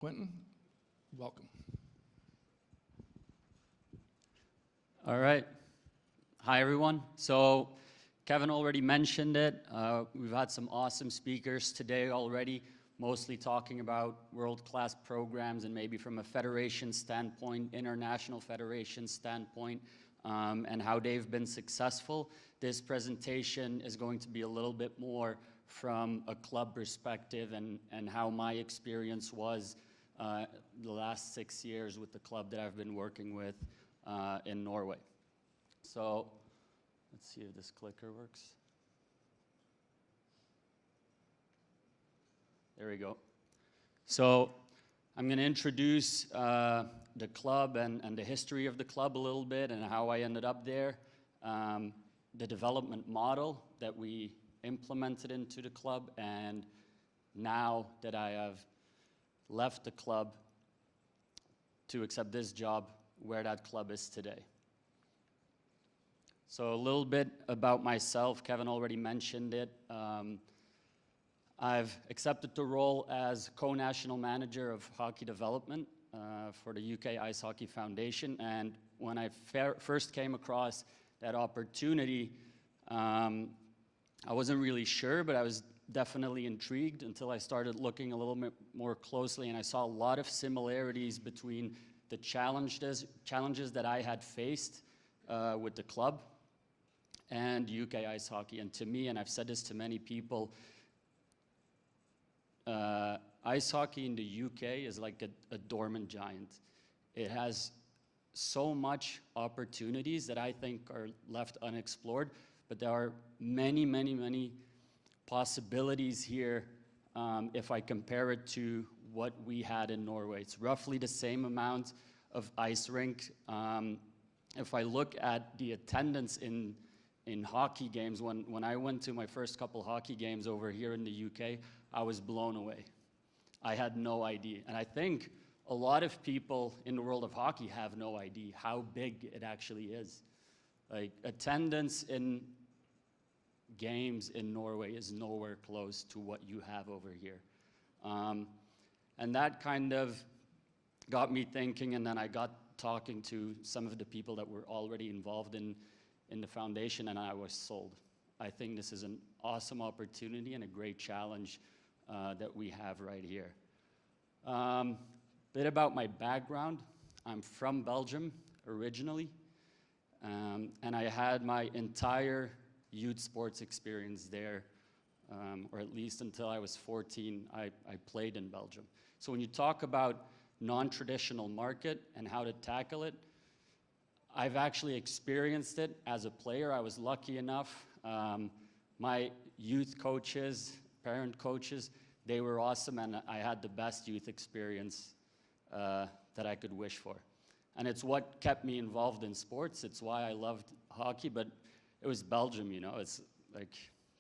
Quintin, welcome. All right. Hi, everyone. So Kevin already mentioned it. We've had some awesome speakers today already, mostly talking about world-class programs and maybe from a federation standpoint, international federation standpoint, and how they've been successful. This presentation is going to be a little bit more from a club perspective and how my experience was the last 6 years with the club that I've been working with in Norway. So let's see if this clicker works. There we go. So I'm going to introduce the club and the history of the club a little bit and how I ended up there, the development model that we implemented into the club, and now that I have left the club to accept this job, where that club is today. So a little bit about myself. Kevin already mentioned it. I've accepted the role as co-national manager of hockey development for the UK Ice Hockey Foundation. And when I first came across that opportunity, I wasn't really sure, but I was definitely intrigued until I started looking a little bit more closely, and I saw a lot of similarities between the challenges that I had faced with the club and UK Ice Hockey. And to me, and I've said this to many people, ice hockey in the UK is like a dormant giant. It has so much opportunities that I think are left unexplored, but there are many, many, many possibilities here if I compare it to what we had in Norway. It's roughly the same amount of ice rink. If I look at the attendance in hockey games, when I went to my first couple hockey games over here in the UK, I was blown away. I had no idea. And I think a lot of people in the world of hockey have no idea how big it actually is. Like, attendance in games in Norway is nowhere close to what you have over here. And that kind of got me thinking, and then I got talking to some of the people that were already involved in the foundation, and I was sold. I think this is an awesome opportunity and a great challenge that we have right here. Bit about my background. I'm from Belgium originally, and I had my entire youth sports experience there, or at least until I was 14, I played in Belgium. So when you talk about non-traditional market and how to tackle it, I've actually experienced it as a player. I was lucky enough. My youth coaches, parent coaches, they were awesome, and I had the best youth experience that I could wish for. And it's what kept me involved in sports. It's why I loved hockey, but it was Belgium, you know. It's like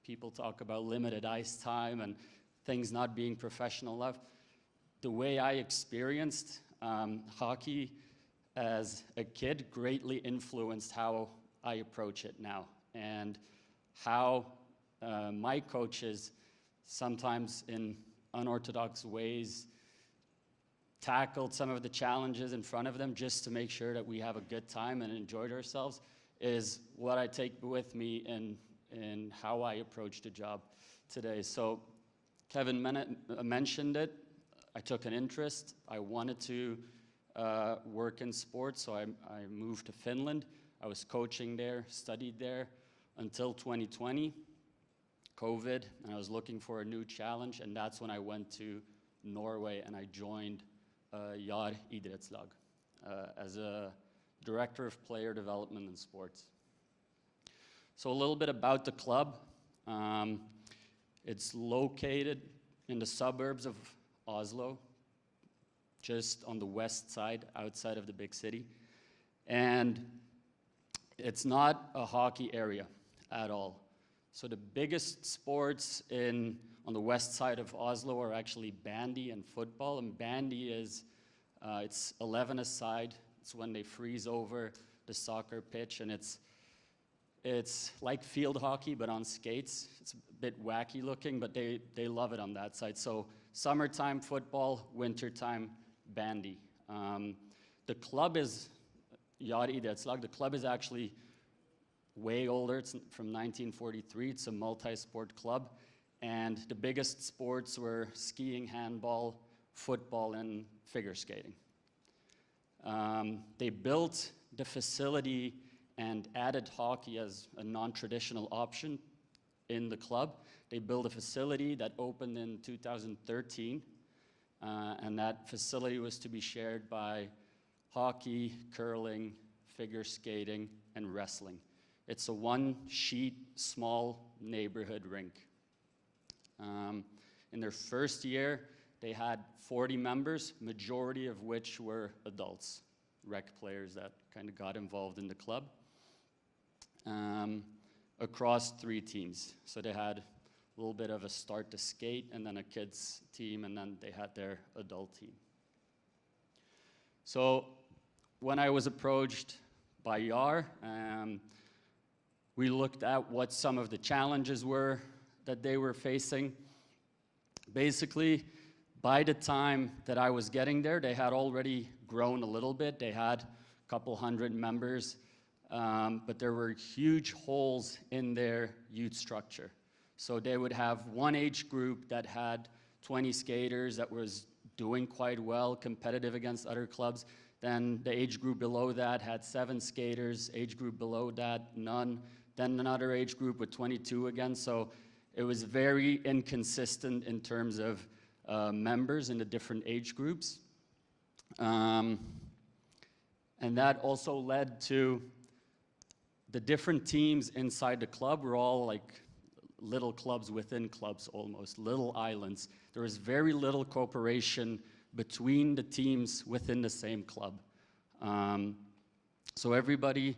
people talk about limited ice time and things not being professional enough. The way I experienced hockey as a kid greatly influenced how I approach it now, and how my coaches, sometimes in unorthodox ways, tackled some of the challenges in front of them just to make sure that we have a good time and enjoyed ourselves, is what I take with me in how I approach the job today. So Kevin mentioned it. I took an interest. I wanted to work in sports, so I moved to Finland. I was coaching there, studied there until 2020, COVID, and I was looking for a new challenge, and that's when I went to Norway and I joined Jar Idrettslag as a director of player development and sports. So a little bit about the club. It's located in the suburbs of Oslo, just on the west side, outside of the big city. And it's not a hockey area at all. So the biggest sports on the west side of Oslo are actually bandy and football. And bandy is, it's 11-a-side. It's when they freeze over the soccer pitch, and it's like field hockey, but on skates. It's a bit wacky looking, but they love it on that side. So summertime football, wintertime bandy. The club is Jar Idrettslag. The club is actually way older. It's from 1943. It's a multi-sport club. And the biggest sports were skiing, handball, football, and figure skating. They built the facility and added hockey as a non-traditional option in the club. They built a facility that opened in 2013, and that facility was to be shared by hockey, curling, figure skating, and wrestling. It's a one-sheet, small neighborhood rink. In their first year, they had 40 members, majority of which were adults, rec players that kind of got involved in the club, across 3 teams. So they had a little bit of a start to skate, and then a kids team, and then they had their adult team. So when I was approached by Jar, we looked at what some of the challenges were that they were facing. Basically, by the time that I was getting there, they had already grown a little bit. They had a couple hundred members, but there were huge holes in their youth structure. So they would have one age group that had 20 skaters that was doing quite well, competitive against other clubs. Then the age group below that had 7 skaters, age group below that, none. Then another age group with 22 again. So it was very inconsistent in terms of members in the different age groups. And that also led to the different teams inside the club were all like little clubs within clubs almost, little islands. There was very little cooperation between the teams within the same club. So everybody,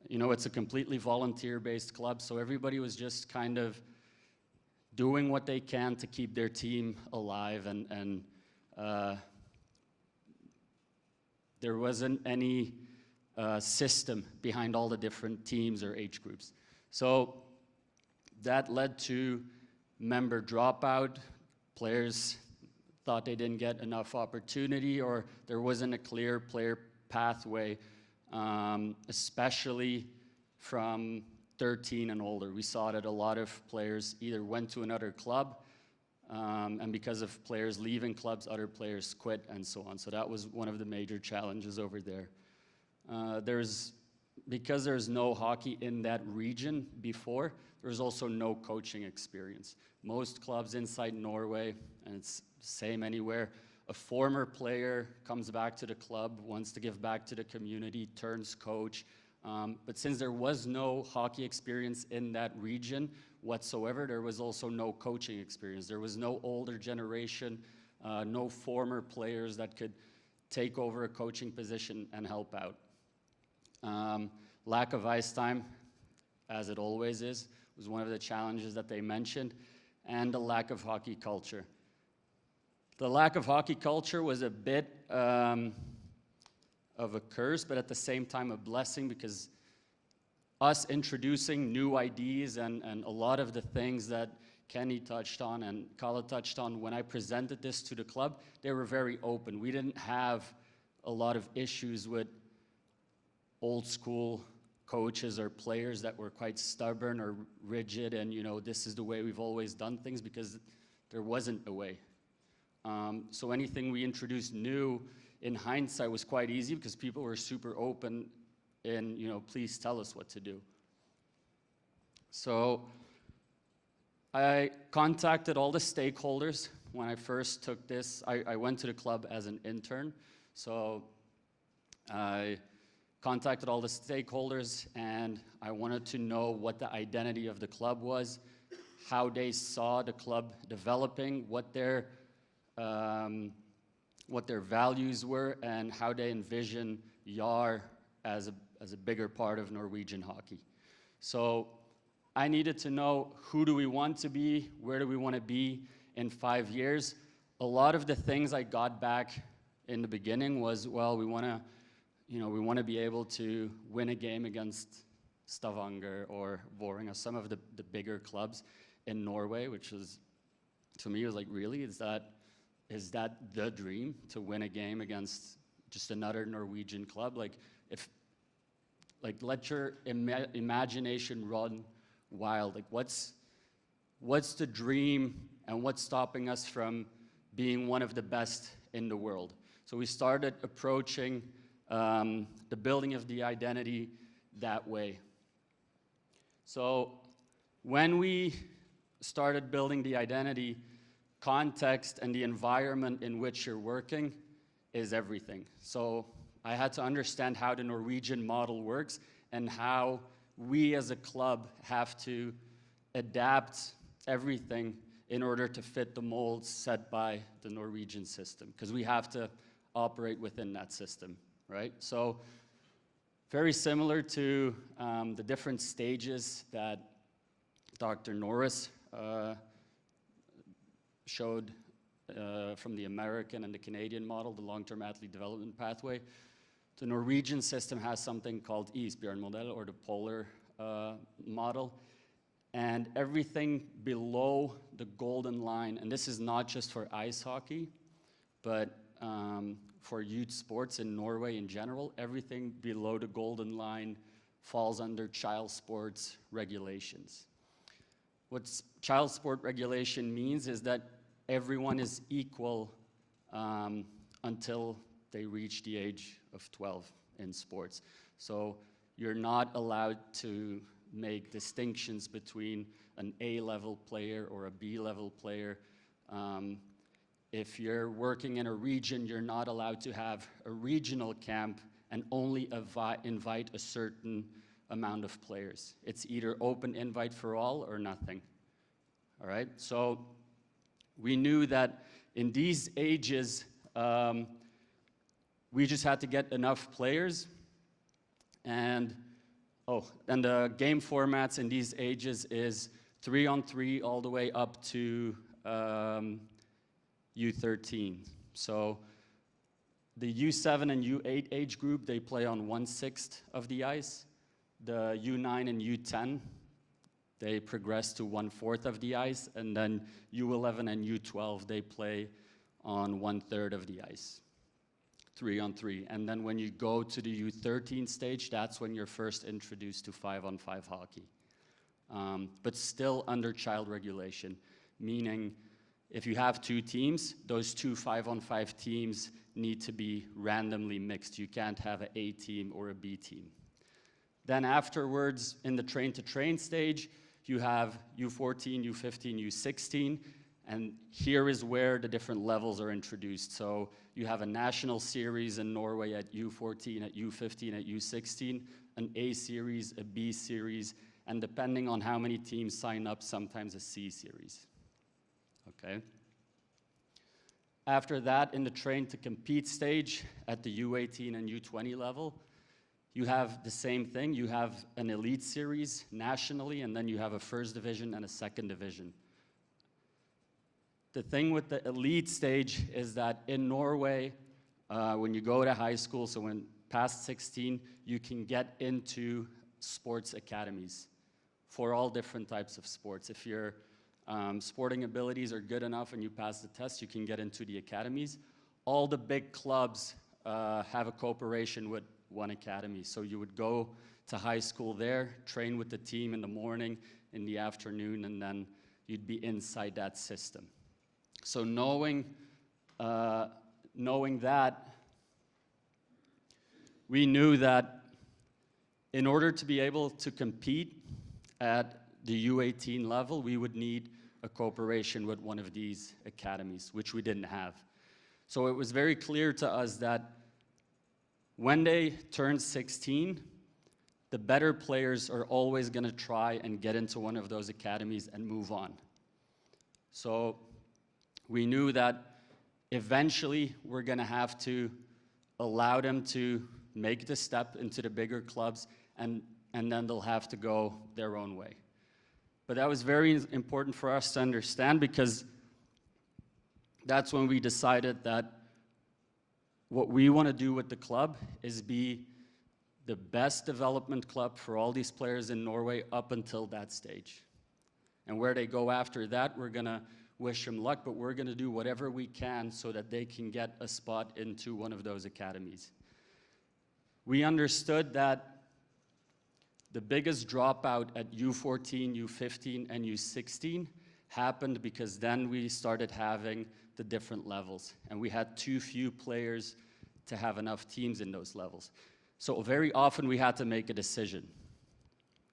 you know, it's a completely volunteer-based club, so everybody was just kind of doing what they can to keep their team alive, and there wasn't any system behind all the different teams or age groups. So that led to member dropout. Players thought they didn't get enough opportunity, or there wasn't a clear player pathway, especially from 13 and older. We saw that a lot of players either went to another club, and because of players leaving clubs, other players quit and so on. So that was one of the major challenges over there. Because there's no hockey in that region before, there's also no coaching experience. Most clubs inside Norway, and it's the same anywhere, a former player comes back to the club, wants to give back to the community, turns coach. But since there was no hockey experience in that region whatsoever, there was also no coaching experience. There was no older generation, no former players that could take over a coaching position and help out. Lack of ice time, as it always is, was one of the challenges that they mentioned, and the lack of hockey culture. The lack of hockey culture was a bit of a curse, but at the same time a blessing, because us introducing new ideas and a lot of the things that Kenny touched on and Kala touched on, when I presented this to the club, they were very open. We didn't have a lot of issues with old school coaches or players that were quite stubborn or rigid and, you know, this is the way we've always done things, because there wasn't a way. So anything we introduced new in hindsight was quite easy, because people were super open in, you know, please tell us what to do. So I contacted all the stakeholders when I first took this. I went to the club as an intern, so I contacted all the stakeholders, and I wanted to know what the identity of the club was, how they saw the club developing, what their values were, and how they envision Jar as a bigger part of Norwegian hockey. So I needed to know, who do we want to be, where do we want to be in 5 years. A lot of the things I got back in the beginning was, well, we want to be able to win a game against Stavanger or Vålerenga, some of the bigger clubs in Norway, which was, to me, was like, really? Is that is that the dream, to win a game against just another Norwegian club? Let your imagination run wild. Like, what's the dream, and what's stopping us from being one of the best in the world? So we started approaching the building of the identity that way. So when we started building the identity, context and the environment in which you're working is everything. So I had to understand how the Norwegian model works and how we as a club have to adapt everything in order to fit the molds set by the Norwegian system, because we have to operate within that system, right? So very similar to the different stages that Dr. Norris showed from the American and the Canadian model, the long-term athlete development pathway. The Norwegian system has something called isbjørnmodell, or the polar model. And everything below the golden line, and this is not just for ice hockey, but for youth sports in Norway in general, everything below the golden line falls under child sports regulations. What child sport regulation means is that everyone is equal until they reach the age of 12 in sports. So you're not allowed to make distinctions between an A-level player or a B-level player. If you're working in a region, you're not allowed to have a regional camp and only invite a certain amount of players. It's either open invite for all or nothing. All right, so we knew that in these ages, we just had to get enough players. And the game formats in these ages is 3-on-3 all the way up to U13. So the U7 and U8 age group, they play on 1/6 of the ice. The U9 and U10, they progress to 1/4 of the ice. And then U11 and U12, they play on 1/3 of the ice, 3-on-3. And then when you go to the U13 stage, that's when you're first introduced to 5-on-5 hockey. But still under child regulation, meaning if you have two teams, those two 5-on-5 teams need to be randomly mixed. You can't have an A team or a B team. Then afterwards, in the train-to-train stage, you have U14, U15, U16, and here is where the different levels are introduced. So you have a national series in Norway at U14, at U15, at U16, an A series, a B series, and depending on how many teams sign up, sometimes a C series. Okay. After that, in the train-to-compete stage, at the U18 and U20 level, you have the same thing. You have an elite series nationally, and then you have a first division and a second division. The thing with the elite stage is that in Norway, when you go to high school, so when past 16, you can get into sports academies for all different types of sports. If your sporting abilities are good enough and you pass the test, you can get into the academies. All the big clubs have a cooperation with one academy. So you would go to high school there, train with the team in the morning, in the afternoon, and then you'd be inside that system. So knowing that, we knew that in order to be able to compete at the U18 level, we would need a cooperation with one of these academies, which we didn't have. So it was very clear to us that when they turn 16, the better players are always going to try and get into one of those academies and move on. So we knew that eventually we're going to have to allow them to make the step into the bigger clubs, and then they'll have to go their own way. But that was very important for us to understand, because that's when we decided that what we want to do with the club is be the best development club for all these players in Norway up until that stage. And where they go after that, we're wish them luck, but we're going to do whatever we can so that they can get a spot into one of those academies. We understood that the biggest dropout at U14, U15, and U16 happened because then we started having the different levels, and we had too few players to have enough teams in those levels. So very often we had to make a decision.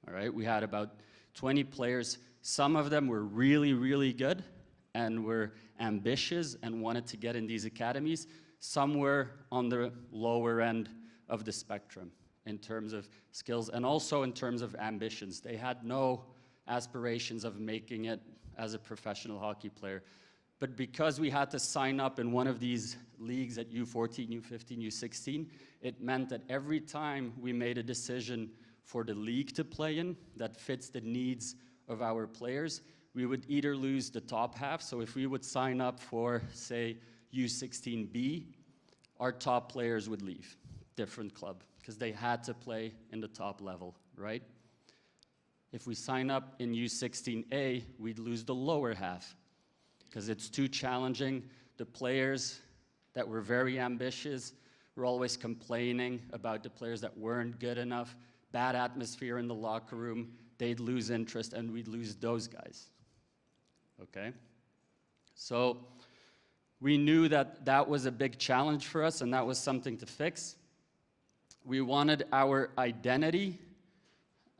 All right, we had about 20 players. Some of them were really, really good and were ambitious and wanted to get in these academies. Some were on the lower end of the spectrum in terms of skills and also in terms of ambitions. They had no aspirations of making it as a professional hockey player. But because we had to sign up in one of these leagues at U14, U15, U16, it meant that every time we made a decision for the league to play in that fits the needs of our players, we would either lose the top half. So if we would sign up for, say, U16B, our top players would leave, different club, because they had to play in the top level, right? If we sign up in U16A, we'd lose the lower half, because it's too challenging. The players that were very ambitious were always complaining about the players that weren't good enough, bad atmosphere in the locker room, they'd lose interest, and we'd lose those guys, okay? So we knew that that was a big challenge for us, and that was something to fix. We wanted our identity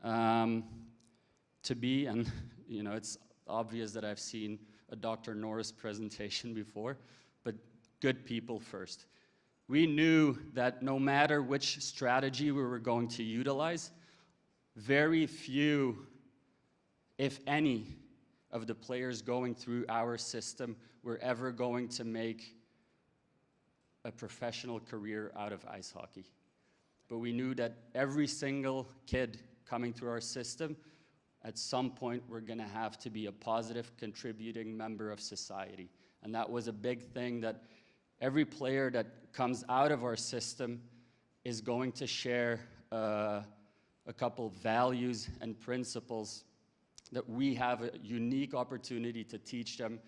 to be, and you know, it's obvious that I've seen a Dr. Norris presentation before, but good people first. We knew that no matter which strategy we were going to utilize, very few, if any, of the players going through our system were ever going to make a professional career out of ice hockey. But we knew that every single kid coming through our system, at some point, we're going to have to be a positive, contributing member of society. And that was a big thing, that every player that comes out of our system is going to share a couple values and principles that we have a unique opportunity to teach them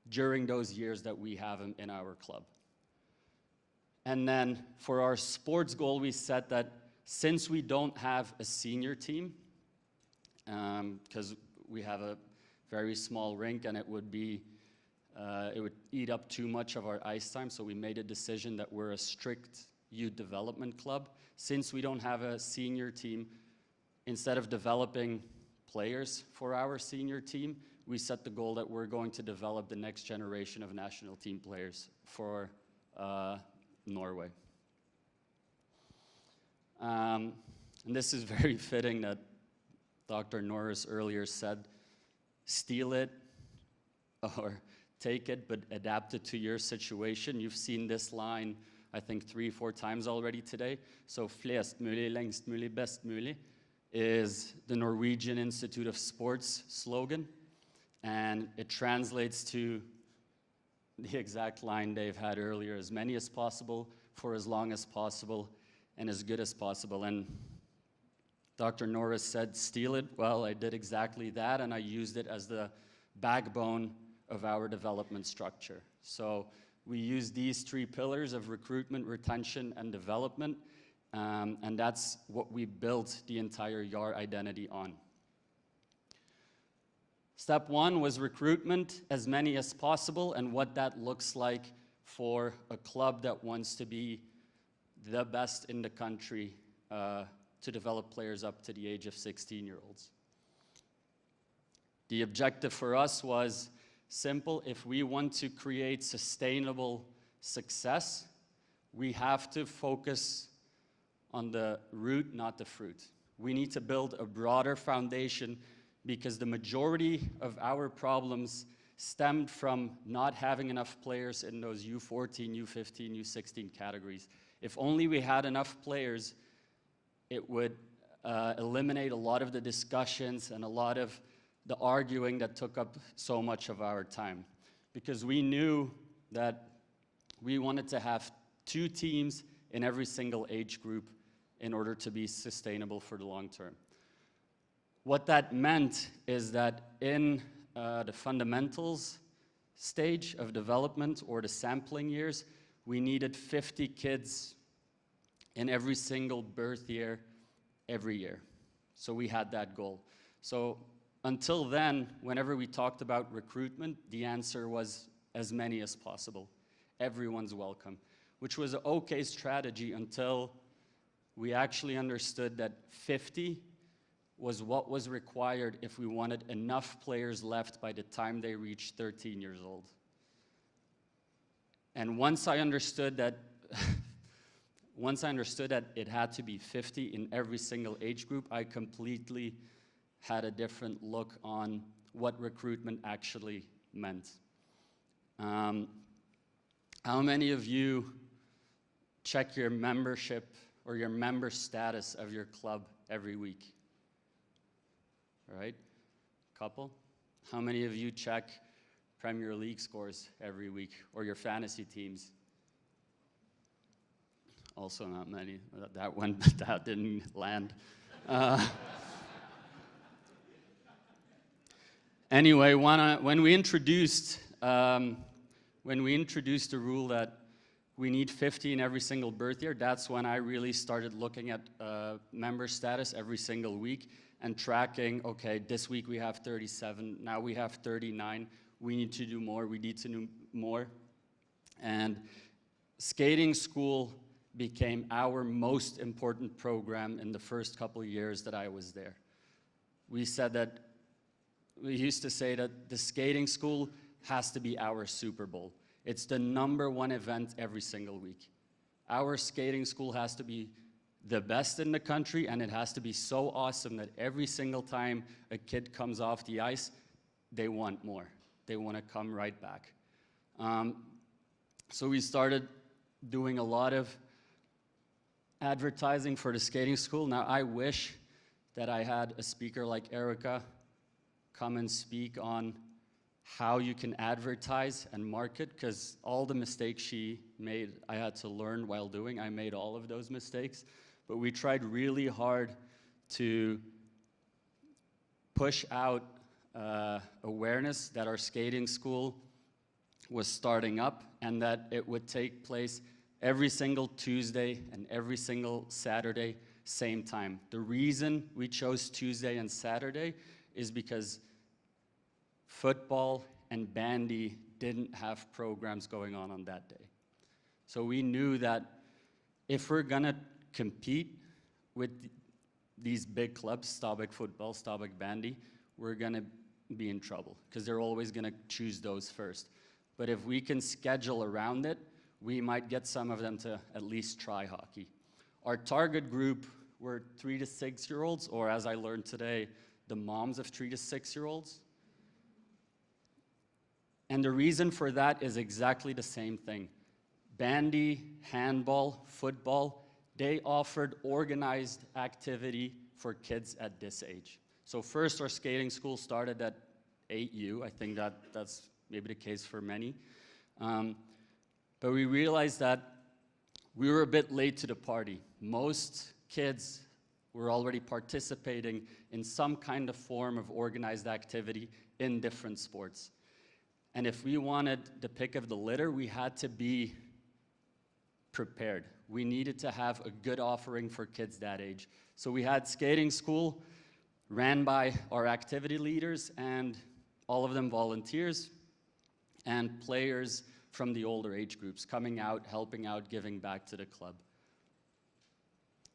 during those years that we have them in our club. And then for our sports goal, we set that since we don't have a senior team, because we have a very small rink and it would eat up too much of our ice time, so we made a decision that we're a strict youth development club. Since we don't have a senior team, instead of developing players for our senior team, we set the goal that we're going to develop the next generation of national team players for Norway. And this is very fitting that Dr. Norris earlier said, steal it or take it, but adapt it to your situation. You've seen this line, I think 3-4 times already today. So flest mulig, lengst mulig, best mulig is the Norwegian Institute of Sports slogan. And it translates to the exact line Dave had earlier, as many as possible, for as long as possible, and as good as possible. And Dr. Norris said, steal it. Well, I did exactly that, and I used it as the backbone of our development structure. So we use these 3 pillars of recruitment, retention, and development, and that's what we built the entire Jar identity on. Step 1 was recruitment, as many as possible, and what that looks like for a club that wants to be the best in the country to develop players up to the age of 16-year-olds. The objective for us was simple. If we want to create sustainable success, we have to focus on the root, not the fruit. We need to build a broader foundation, because the majority of our problems stemmed from not having enough players in those U14, U15, U16 categories. If only we had enough players, it would eliminate a lot of the discussions and a lot of the arguing that took up so much of our time. Because we knew that we wanted to have 2 teams in every single age group in order to be sustainable for the long term. What that meant is that in the fundamentals stage of development or the sampling years, we needed 50 kids in every single birth year every year. So we had that goal. So until then, whenever we talked about recruitment, the answer was as many as possible. Everyone's welcome, which was an okay strategy until we actually understood that 50 was what was required if we wanted enough players left by the time they reached 13 years old. And once I understood that it had to be 50 in every single age group, I completely had a different look on what recruitment actually meant. How many of you check your membership or your member status of your club every week? All right, couple. How many of you check Premier League scores every week or your fantasy teams? Also not many. That didn't land. Anyway, when we introduced the rule that we need 50 in every single birth year, that's when I really started looking at member status every single week and tracking, okay, this week we have 37, now we have 39, we need to do more, we need to do more. And skating school became our most important program in the first couple of years that I was there. We used to say that the skating school has to be our Super Bowl. It's the #1 event every single week. Our skating school has to be the best in the country, and it has to be so awesome that every single time a kid comes off the ice, they want more. They want to come right back. So we started doing a lot of advertising for the skating school. Now, I wish that I had a speaker like Erica come and speak on how you can advertise and market, because all the mistakes she made, I had to learn while doing. I made all of those mistakes. But we tried really hard to push out awareness that our skating school was starting up and that it would take place every single Tuesday and every single Saturday, same time. The reason we chose Tuesday and Saturday is because football and bandy didn't have programs going on that day. So we knew that if we're gonna compete with these big clubs, Stabæk football, Stabæk bandy, we're gonna be in trouble because they're always gonna choose those first. But if we can schedule around it, we might get some of them to at least try hockey. Our target group were 3 to 6 year olds, or as I learned today, the moms of 3 to 6 year olds. And the reason for that is exactly the same thing. Bandy, handball, football, they offered organized activity for kids at this age. So first, our skating school started at 8U. I think that's maybe the case for many. But we realized that we were a bit late to the party. Most kids were already participating in some kind of form of organized activity in different sports. And if we wanted the pick of the litter, we had to be prepared. We needed to have a good offering for kids that age. So we had skating school ran by our activity leaders, and all of them volunteers, and players from the older age groups coming out, helping out, giving back to the club.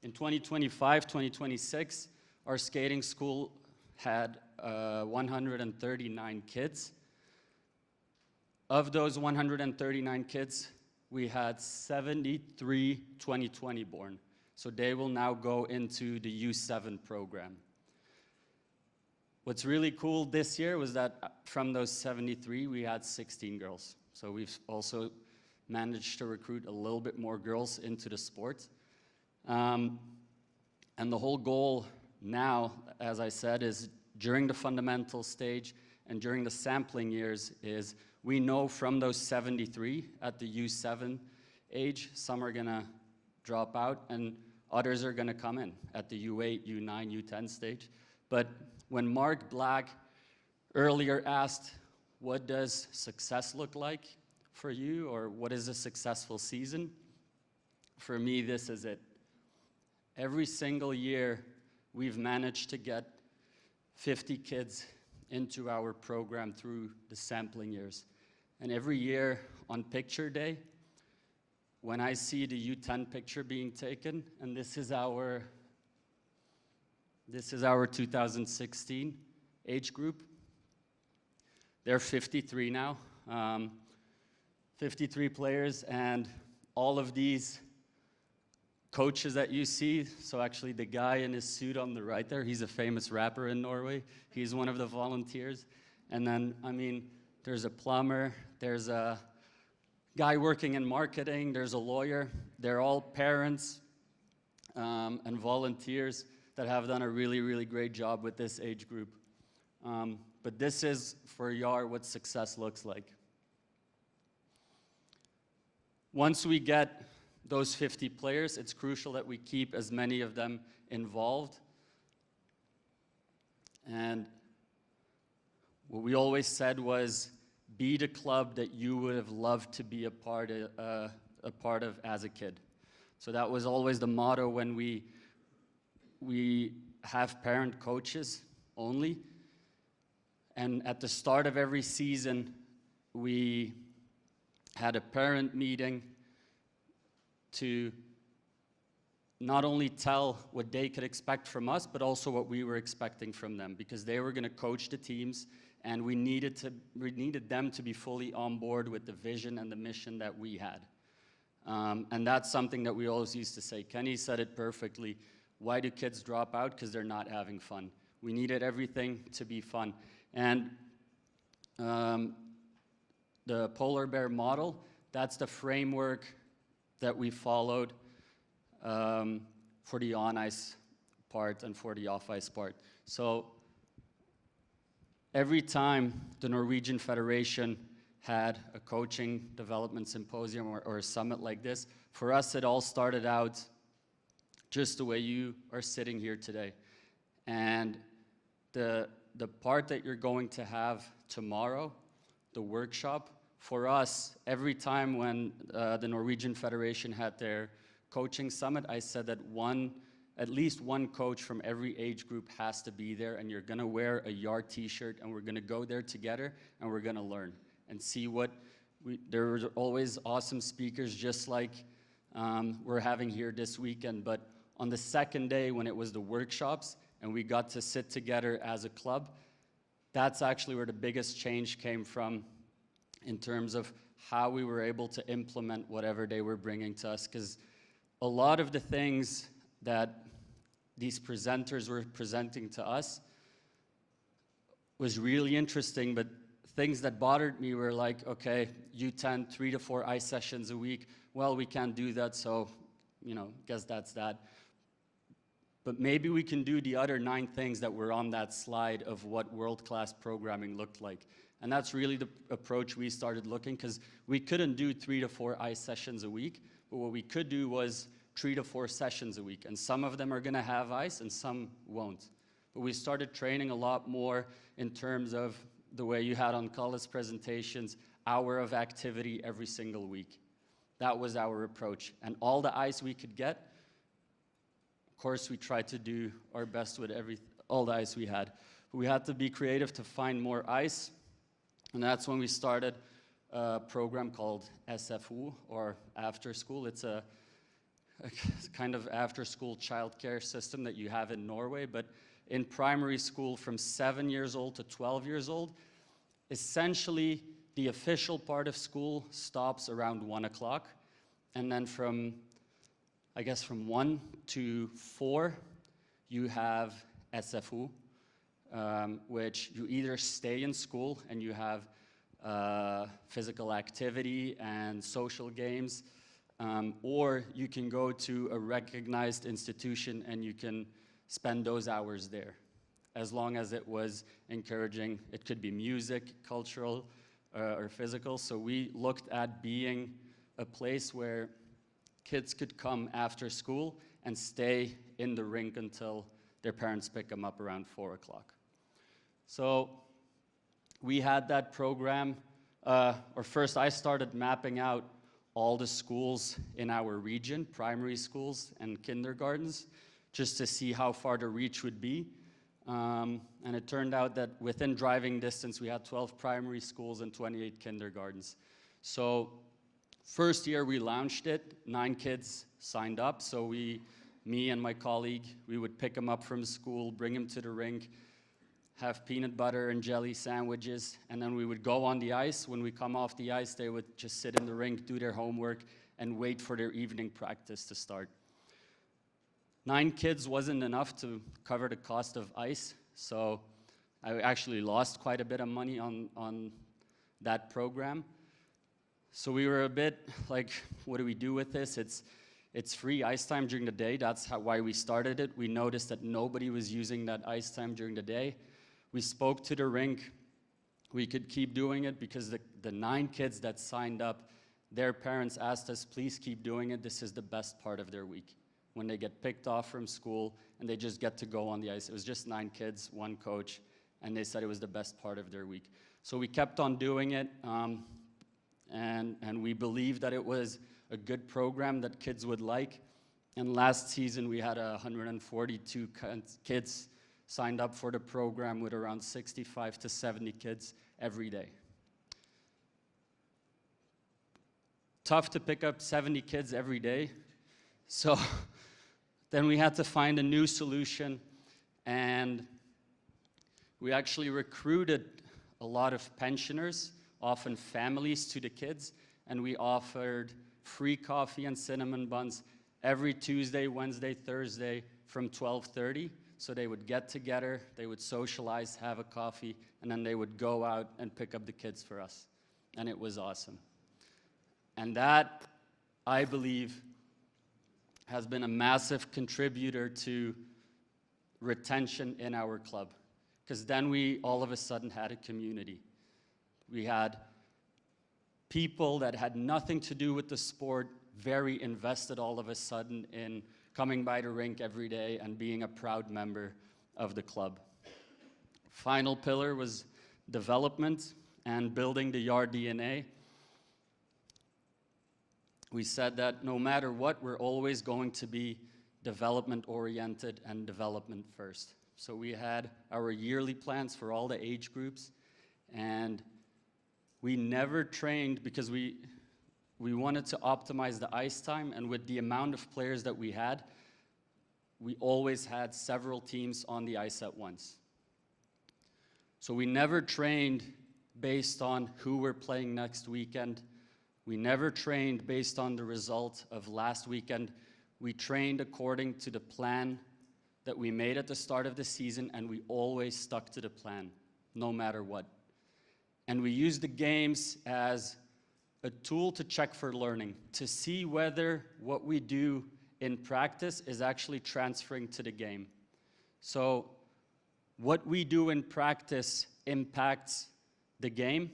In 2025, 2026, our skating school had 139 kids. Of those 139 kids, we had 73 2020 born. So they will now go into the U7 program. What's really cool this year was that from those 73, we had 16 girls. So we've also managed to recruit a little bit more girls into the sport. And the whole goal now, as I said, is during the fundamental stage and during the sampling years is we know from those 73 at the U7 age, some are gonna drop out and others are gonna come in at the U8, U9, U10 stage. But when Mark Black earlier asked, what does success look like for you, or what is a successful season? For me, this is it. Every single year, we've managed to get 50 kids into our program through the sampling years. And every year on picture day, when I see the U10 picture being taken, and this is our 2016 age group. They're 53 now, 53 players, and all of these coaches that you see, so actually the guy in his suit on the right there, he's a famous rapper in Norway. He's one of the volunteers. And then, I mean, there's a plumber, there's a guy working in marketing, there's a lawyer. They're all parents and volunteers that have done a really, really great job with this age group. But this is, for Jar, what success looks like. Once we get those 50 players, it's crucial that we keep as many of them involved. And what we always said was, be the club that you would have loved to be a part of as a kid. So that was always the motto when we have parent coaches only. And at the start of every season, we had a parent meeting to not only tell what they could expect from us, but also what we were expecting from them, because they were going to coach the teams, and we needed them to be fully on board with the vision and the mission that we had. And that's something that we always used to say. Kenny said it perfectly. Why do kids drop out? Because they're not having fun. We needed everything to be fun. And the polar bear model, that's the framework that we followed for the on-ice part and for the off-ice part. So every time the Norwegian Federation had a coaching development symposium or a summit like this, for us it all started out just the way you are sitting here today. And the part that you're going to have tomorrow, the workshop, for us, every time when the Norwegian Federation had their coaching summit, I said that at least one coach from every age group has to be there, and you're gonna wear a Jar t-shirt, and we're gonna go there together, and we're gonna learn and see what there were always awesome speakers, just like we're having here this weekend. But on the second day, when it was the workshops, and we got to sit together as a club, that's actually where the biggest change came from in terms of how we were able to implement whatever they were bringing to us. Because a lot of the things that these presenters were presenting to us was really interesting, but things that bothered me were like, okay, U10, 3 to 4 ice sessions a week. Well, we can't do that, so, guess that's that. But maybe we can do the other 9 things that were on that slide of what world-class programming looked like. And that's really the approach we started looking, because we couldn't do 3 to 4 ice sessions a week, but what we could do was 3 to 4 sessions a week. And some of them are gonna have ice and some won't. But we started training a lot more in terms of the way you had on college presentations, hour of activity every single week. That was our approach. And all the ice we could get, of course, we tried to do our best with all the ice we had. But we had to be creative to find more ice. And that's when we started a program called SFO, or After School. It's a kind of after-school childcare system that you have in Norway. But in primary school, from 7 years old to 12 years old, essentially the official part of school stops around 1 o'clock. And then from 1 to 4, you have SFO, which you either stay in school and you have physical activity and social games, or you can go to a recognized institution and you can spend those hours there, as long as it was encouraging. It could be music, cultural, or physical. So we looked at being a place where kids could come after school and stay in the rink until their parents pick them up around 4 o'clock. So we had that program, or first I started mapping out all the schools in our region, primary schools and kindergartens, just to see how far the reach would be. And it turned out that within driving distance, we had 12 primary schools and 28 kindergartens. So first year we launched it, 9 kids signed up. So me and my colleague, we would pick them up from school, bring them to the rink, have peanut butter and jelly sandwiches, and then we would go on the ice. When we come off the ice, they would just sit in the rink, do their homework, and wait for their evening practice to start. 9 kids wasn't enough to cover the cost of ice, so I actually lost quite a bit of money on that program. So we were a bit like, what do we do with this? It's free ice time during the day. That's why we started it. We noticed that nobody was using that ice time during the day. We spoke to the rink. We could keep doing it because the 9 kids that signed up, their parents asked us, please keep doing it. This is the best part of their week. When they get picked off from school and they just get to go on the ice. It was just 9 kids, 1 coach, and they said it was the best part of their week. So we kept on doing it, and we believed that it was a good program that kids would like. And last season we had 142 kids signed up for the program, with around 65 to 70 kids every day. Tough to pick up 70 kids every day. So then we had to find a new solution, and we actually recruited a lot of pensioners, often families, to the kids, and we offered free coffee and cinnamon buns every Tuesday, Wednesday, Thursday from 12:30. So they would get together, they would socialize, have a coffee, and then they would go out and pick up the kids for us. And it was awesome. And that, I believe, has been a massive contributor to retention in our club. Because then we all of a sudden had a community. We had people that had nothing to do with the sport, very invested all of a sudden in coming by the rink every day and being a proud member of the club. Final pillar was development and building the Jar DNA. We said that no matter what, we're always going to be development-oriented and development first. So we had our yearly plans for all the age groups, and we never trained because we wanted to optimize the ice time, and with the amount of players that we had, we always had several teams on the ice at once. So we never trained based on who we're playing next weekend. We never trained based on the result of last weekend. We trained according to the plan that we made at the start of the season, and we always stuck to the plan, no matter what. And we used the games as a tool to check for learning, to see whether what we do in practice is actually transferring to the game. So what we do in practice impacts the game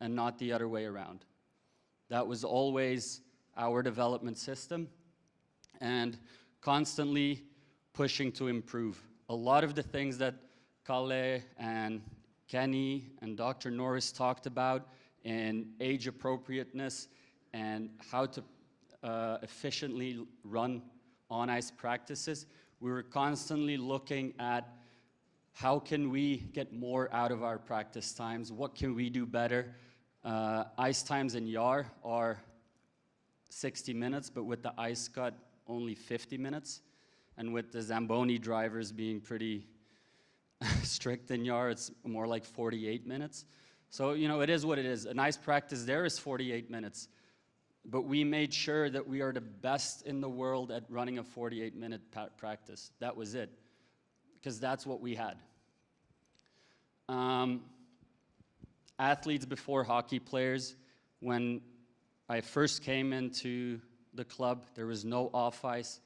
and not the other way around. That was always our development system, and constantly pushing to improve. A lot of the things that Kalle and Kenny and Dr. Norris talked about in age appropriateness and how to efficiently run on-ice practices, we were constantly looking at how can we get more out of our practice times, what can we do better. Ice times in Jar are 60 minutes, but with the ice cut, only 50 minutes. And with the Zamboni drivers being pretty strict in Jar, it's more like 48 minutes. So, you know, it is what it is. A nice practice there is 48 minutes. But we made sure that we are the best in the world at running a 48-minute practice. That was it, because that's what we had. Athletes before hockey players, when I first came into the club, there was no off-ice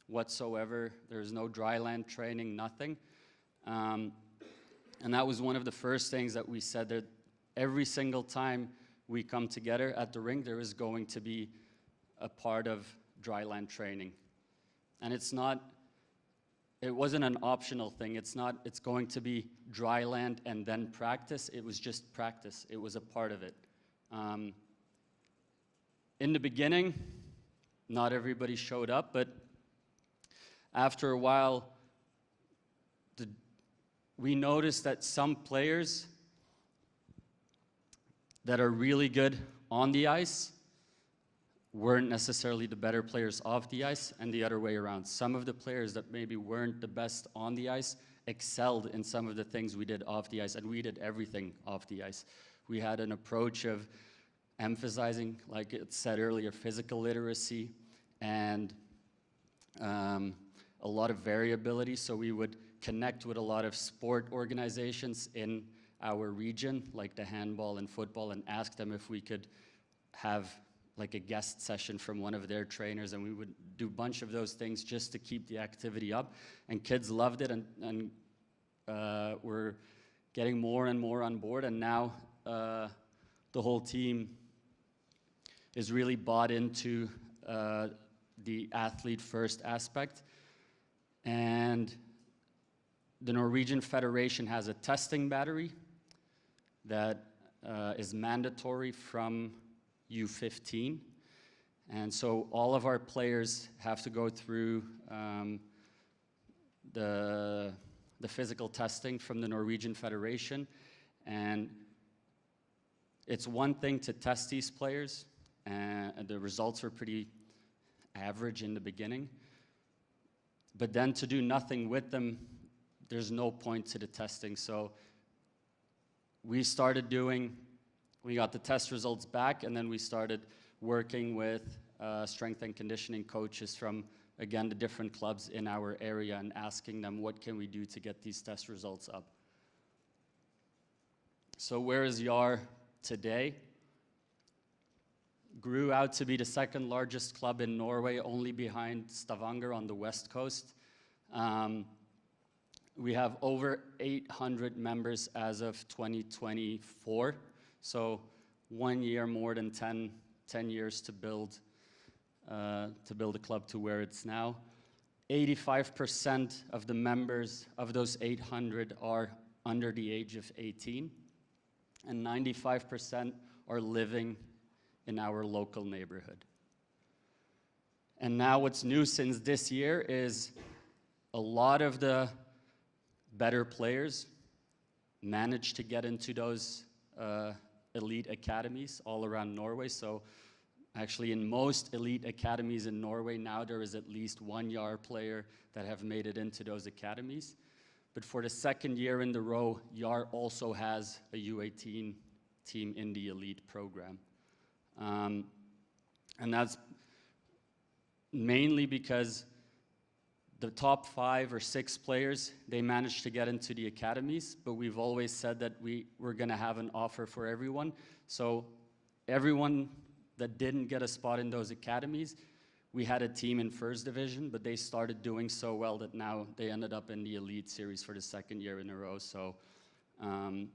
whatsoever. There was no dry land training, nothing. And that was one of the first things that we said, that every single time we come together at the rink, there is going to be a part of dry land training. And it's not it wasn't an optional thing. It's going to be dry land and then practice. It was just practice. It was a part of it. In the beginning, not everybody showed up, but after a while, we noticed that some players that are really good on the ice weren't necessarily the better players off the ice, and the other way around. Some of the players that maybe weren't the best on the ice excelled in some of the things we did off the ice, and we did everything off the ice. We had an approach of emphasizing, like it said earlier, physical literacy and a lot of variability. So we would connect with a lot of sport organizations in our region, like the handball and football, and ask them if we could have like a guest session from one of their trainers, and we would do a bunch of those things just to keep the activity up. And kids loved it, and we're getting more and more on board, and now the whole team is really bought into the athlete first aspect. And the Norwegian Federation has a testing battery that is mandatory from U15, and so all of our players have to go through the physical testing from the Norwegian Federation. And it's one thing to test these players, and the results were pretty average in the beginning, but then to do nothing with them, there's no point to the testing. So we got the test results back, and then we started working with strength and conditioning coaches from, again, the different clubs in our area, and asking them, what can we do to get these test results up? So where is Jar today? Grew out to be the second largest club in Norway, only behind Stavanger on the west coast. We have over 800 members as of 2024. So 1 year more than 10 years to build a club to where it's now. 85% of the members of those 800 are under the age of 18, and 95% are living in our local neighborhood. And now what's new since this year is a lot of the better players managed to get into those elite academies all around Norway. So actually in most elite academies in Norway now, there is at least one Jar player that have made it into those academies. But for the second year in the row, Jar also has a U18 team in the elite program. And that's mainly because the top 5 or 6 players, they managed to get into the academies, but we've always said that we're gonna have an offer for everyone. So everyone that didn't get a spot in those academies, we had a team in first division, but they started doing so well that now they ended up in the elite series for the second year in a row. So, and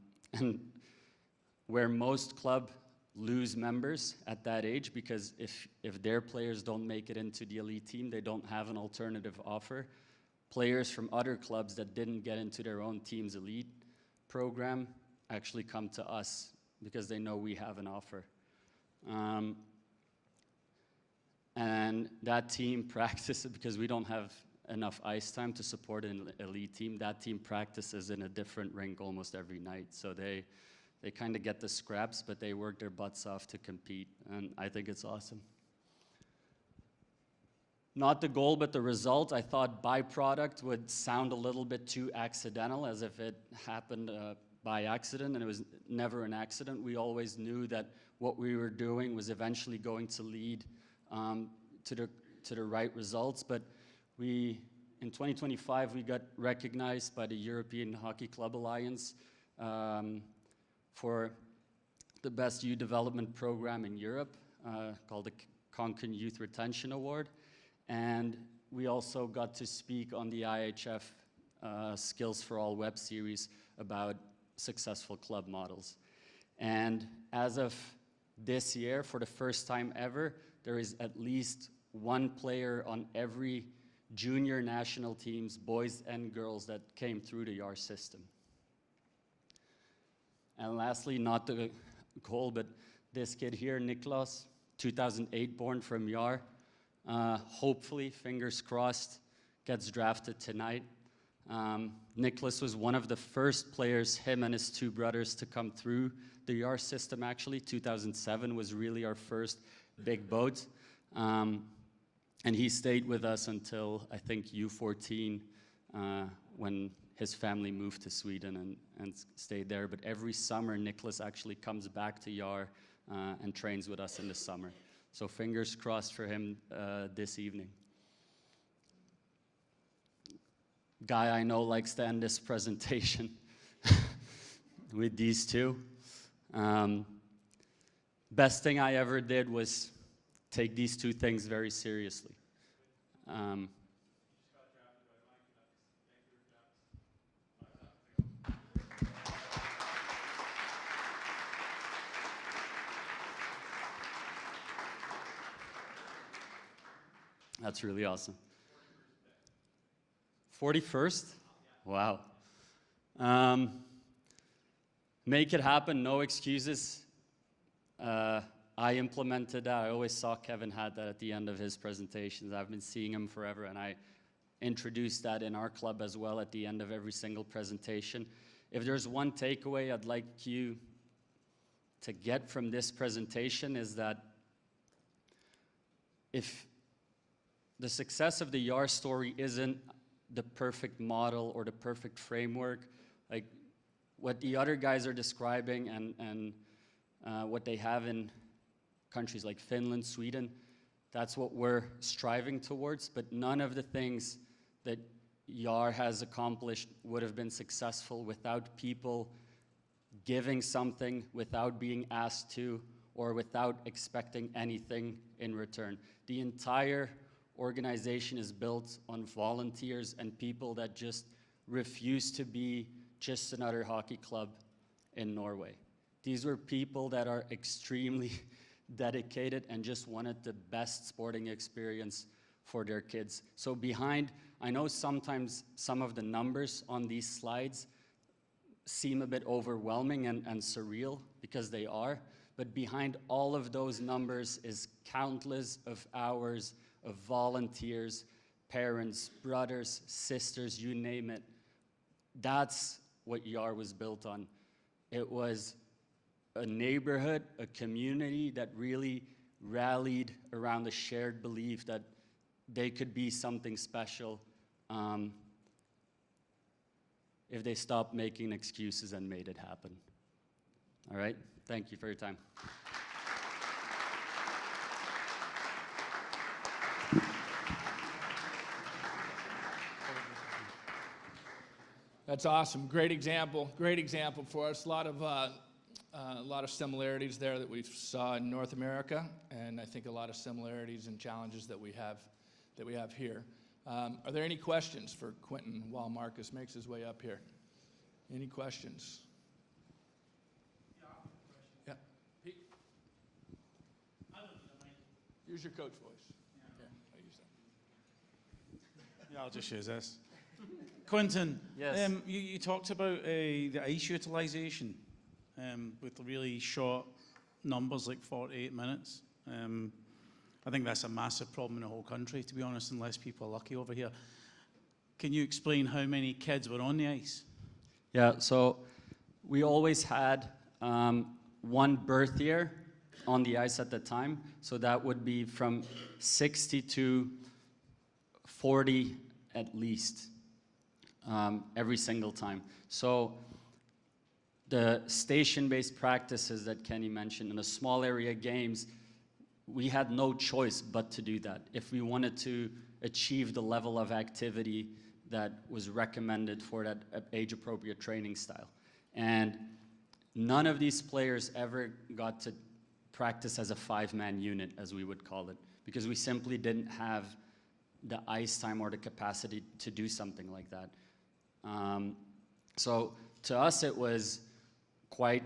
where most clubs lose members at that age, because if their players don't make it into the elite team, they don't have an alternative offer. Players from other clubs that didn't get into their own team's elite program actually come to us because they know we have an offer. And that team practices, because we don't have enough ice time to support an elite team, that team practices in a different rink almost every night. So they kind of get the scraps, but they work their butts off to compete, and I think it's awesome. Not the goal, but the result. I thought byproduct would sound a little bit too accidental, as if it happened by accident, and it was never an accident. We always knew that what we were doing was eventually going to lead to the right results, but in 2025, we got recognized by the European Hockey Club Alliance for the best youth development program in Europe, called the Konkan Youth Retention Award. And we also got to speak on the IHF Skills for All web series about successful club models. And as of this year, for the first time ever, there is at least one player on every junior national teams, boys and girls, that came through the Jar system. And lastly, not the goal, but this kid here, Niklas, 2008 born from Jar, hopefully, fingers crossed, gets drafted tonight. Niklas was one of the first players, him and his two brothers, to come through the Jar system, actually. 2007 was really our first big boat. And he stayed with us until, I think, U14, when his family moved to Sweden and stayed there. But every summer, Niklas actually comes back to Jar and trains with us in the summer. So fingers crossed for him this evening. Guy I know likes to end this presentation with these two. Best thing I ever did was take these two things very seriously. That's really awesome. 41st? Wow. Make it happen, no excuses. I implemented that. I always saw Kevin had that at the end of his presentations. I've been seeing him forever, and I introduced that in our club as well at the end of every single presentation. If there's one takeaway I'd like you to get from this presentation, is that if the success of the Jar story isn't the perfect model or the perfect framework, like what the other guys are describing and what they have in countries like Finland, Sweden, that's what we're striving towards. But none of the things that Jar has accomplished would have been successful without people giving something, without being asked to, or without expecting anything in return. The entire organization is built on volunteers and people that just refuse to be just another hockey club in Norway. These were people that are extremely dedicated and just wanted the best sporting experience for their kids. So behind, I know sometimes some of the numbers on these slides seem a bit overwhelming and surreal, because they are, but behind all of those numbers is countless of hours of volunteers, parents, brothers, sisters, you name it. That's what Jar was built on. It was a neighborhood, a community that really rallied around the shared belief that they could be something special if they stopped making excuses and made it happen. All right? Thank you for your time. That's awesome. Great example. Great example for us. A lot of similarities there that we saw in North America, and I think a lot of similarities and challenges that we have here. Are there any questions for Quintin while Marcus makes his way up here? Any questions? Yeah. Pete? Use your coach voice. Yeah, I use that. Yeah, I'll just use this. Quintin, Yes. You talked about the ice utilisation with really short numbers, like 48 minutes. I think that's a massive problem in the whole country, to be honest, unless people are lucky over here. Can you explain how many kids were on the ice? Yeah, so we always had one birth year on the ice at the time. So that would be from 60 to 40 at least, every single time. So the station-based practices that Kenny mentioned and the small area games, we had no choice but to do that if we wanted to achieve the level of activity that was recommended for that age-appropriate training style. And none of these players ever got to practice as a five-man unit, as we would call it, because we simply didn't have the ice time or the capacity to do something like that. So to us, it was quite,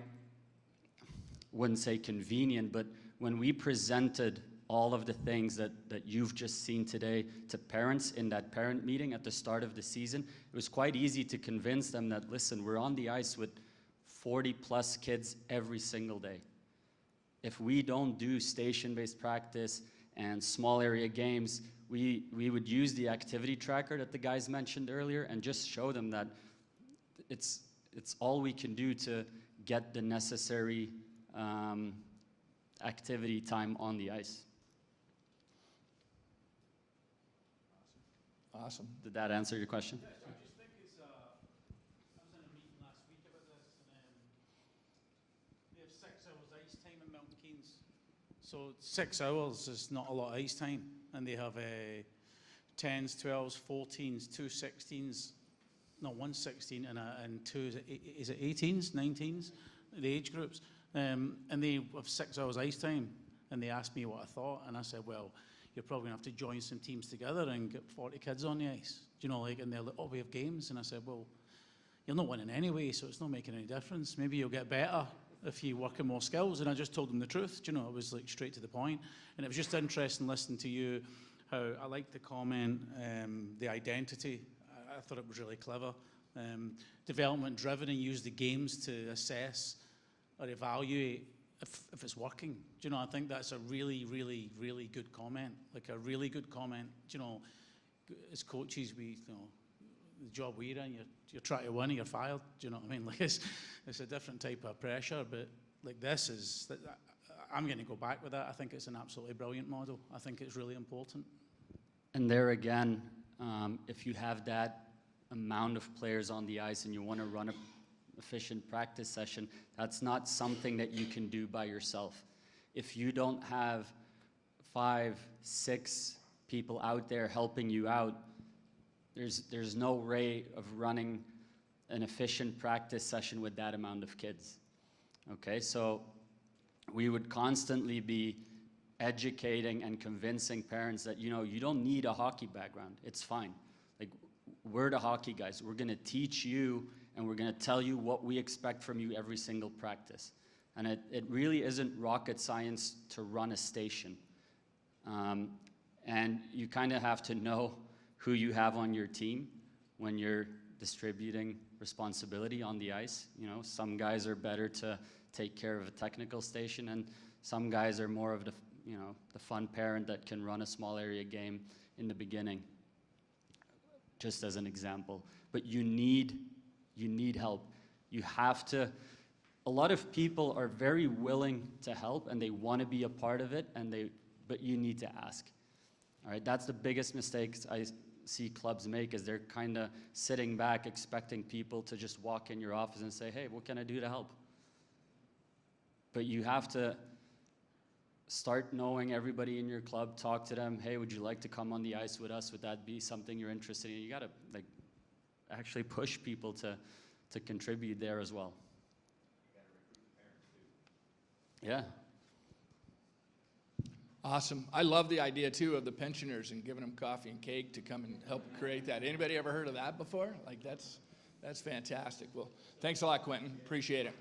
wouldn't say convenient, but when we presented all of the things that you've just seen today to parents in that parent meeting at the start of the season, it was quite easy to convince them that, listen, we're on the ice with 40 plus kids every single day. If we don't do station-based practice and small area games, we would use the activity tracker that the guys mentioned earlier and just show them that it's all we can do to get the necessary activity time on the ice. Awesome. Did that answer your question? Yes, I just think it's, I was in a meeting last week about this, and they have 6 hours ice time in Milton Keynes. So 6 hours is not a lot of ice time, and they have 10s, 12s, 14s, 2 16s, no, 1 16 and 2, is it 18s, 19s, the age groups. And they have 6 hours ice time, and they asked me what I thought, and I said, well, you're probably gonna have to join some teams together and get 40 kids on the ice. Do you know, like, and they're like, oh, we have games. And I said, well, you're not winning anyway, so it's not making any difference. Maybe you'll get better if you work on more skills. And I just told them the truth. Do you know, it was like straight to the point. And it was just interesting listening to you, how I liked the comment, the identity. I thought it was really clever. Development driven, and use the games to assess or evaluate if it's working. Do you know, I think that's a really, really, really good comment. Like a really good comment. Do you know, as coaches, we, you know, the job we're in, you're trying to win, or you're fired. Do you know what I mean? Like it's a different type of pressure, but like this is, I'm going to go back with that. I think it's an absolutely brilliant model. I think it's really important. And there again, if you have that amount of players on the ice and you want to run a efficient practice session, that's not something that you can do by yourself. If you don't have 5, 6 people out there helping you out, there's no way of running an efficient practice session with that amount of kids. Okay, so we would constantly be educating and convincing parents that, you know, you don't need a hockey background. It's fine. Like, we're the hockey guys. We're gonna teach you, and we're going to tell you what we expect from you every single practice. And it really isn't rocket science to run a station. And you kind of have to know who you have on your team when you're distributing responsibility on the ice. You know, some guys are better to take care of a technical station, and some guys are more of the, you know, the fun parent that can run a small area game in the beginning, just as an example. But you need help. You have to, a lot of people are very willing to help and they want to be a part of it, but you need to ask. All right, that's the biggest mistake I see clubs make, is they're kind of sitting back expecting people to just walk in your office and say, hey, what can I do to help? But you have to start knowing everybody in your club, talk to them, hey, would you like to come on the ice with us? Would that be something you're interested in? You gotta like actually push people to contribute there as well. You got to recruit the parents too. Yeah. Awesome. I love the idea too of the pensioners and giving them coffee and cake to come and help create that. Anybody ever heard of that before? Like that's fantastic. Well, thanks a lot, Quintin. Appreciate it.